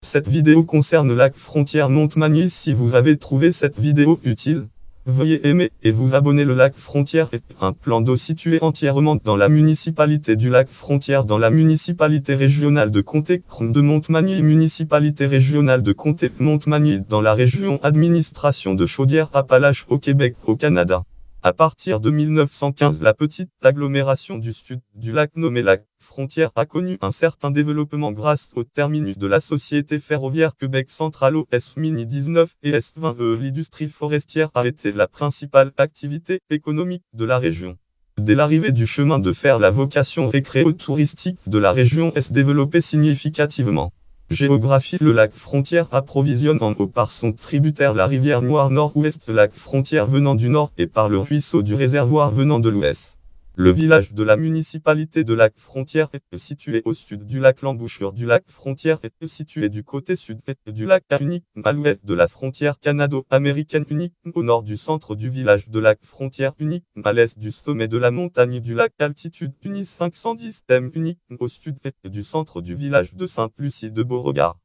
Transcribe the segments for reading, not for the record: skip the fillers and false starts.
Cette vidéo concerne lac frontière Montmagny. Si vous avez trouvé cette vidéo utile, veuillez aimer et vous abonner. Le lac frontière est un plan d'eau situé entièrement dans la municipalité du lac frontière dans la municipalité régionale de Comté de Montmagny, municipalité régionale de Comté Montmagny dans la région administration de Chaudière-Appalaches au Québec au Canada. À partir de 1915, la petite agglomération du sud du lac nommée lac frontière a connu un certain développement grâce au terminus de la société ferroviaire Québec Central OS Mini 19 et S20. L'industrie forestière a été la principale activité économique de la région. Dès l'arrivée du chemin de fer, la vocation récréo-touristique de la région s'est développée significativement. Géographie. Le lac frontière approvisionne en eau par son tributaire la rivière Noire nord-ouest, le lac frontière venant du nord et par le ruisseau du réservoir venant de l'ouest. Le village de la municipalité de lac frontière est situé au sud du lac. L'embouchure du lac frontière est située du côté sud du lac unique à l'ouest de la frontière canado-américaine unique, au nord du centre du village de lac frontière unique, à l'est du sommet de la montagne du lac altitude unique 510 m unique, au sud du centre du village de Sainte-Lucie de Beauregard.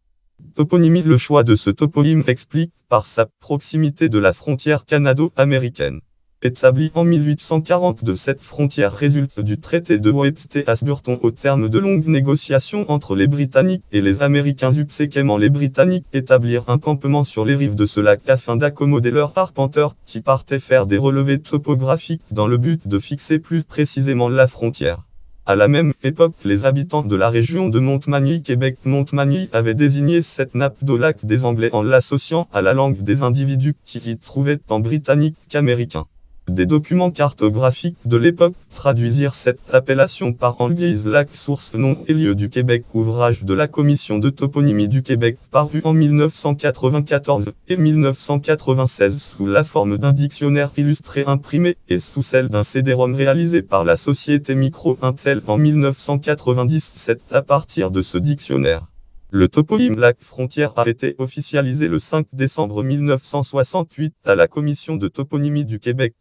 Toponymie. Le choix de ce toponyme explique par sa proximité de la frontière canado-américaine. Établie en 1842, cette frontière résulte du traité de Webster-Ashburton au terme de longues négociations entre les Britanniques et les Américains. Subséquemment, les Britanniques établirent un campement sur les rives de ce lac afin d'accommoder leurs arpenteurs qui partaient faire des relevés topographiques dans le but de fixer plus précisément la frontière. À la même époque, les habitants de la région de Montmagny, Québec, Montmagny avaient désigné cette nappe d'eau lac des Anglais en l'associant à la langue des individus qui y trouvaient tant britannique qu'américain. Des documents cartographiques de l'époque traduisirent cette appellation par Anglais lac source nom et lieu du Québec, ouvrage de la Commission de toponymie du Québec paru en 1994 et 1996 sous la forme d'un dictionnaire illustré imprimé et sous celle d'un CD-ROM réalisé par la société Micro-Intel en 1997. À partir de ce dictionnaire, le toponyme lac frontière a été officialisé le 5 décembre 1968 à la Commission de toponymie du Québec.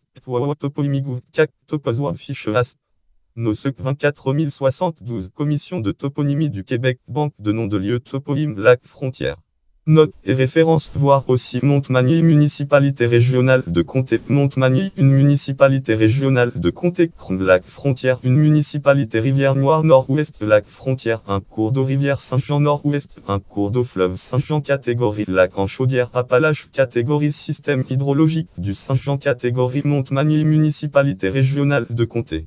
NOSEC 24072 Commission de toponymie du Québec, Banque de noms de lieux, toponyme lac frontière. Notes et références. Voir aussi Montmagny, municipalité régionale de Comté. Montmagny, une municipalité régionale de Comté. Lac frontière, une municipalité rivière Noire nord-ouest. Lac frontière, un cours d'eau rivière Saint-Jean nord-ouest, un cours d'eau fleuve Saint-Jean. Catégorie lac en Chaudière-Appalaches. Catégorie système hydrologique du Saint-Jean. Catégorie Montmagny, municipalité régionale de Comté.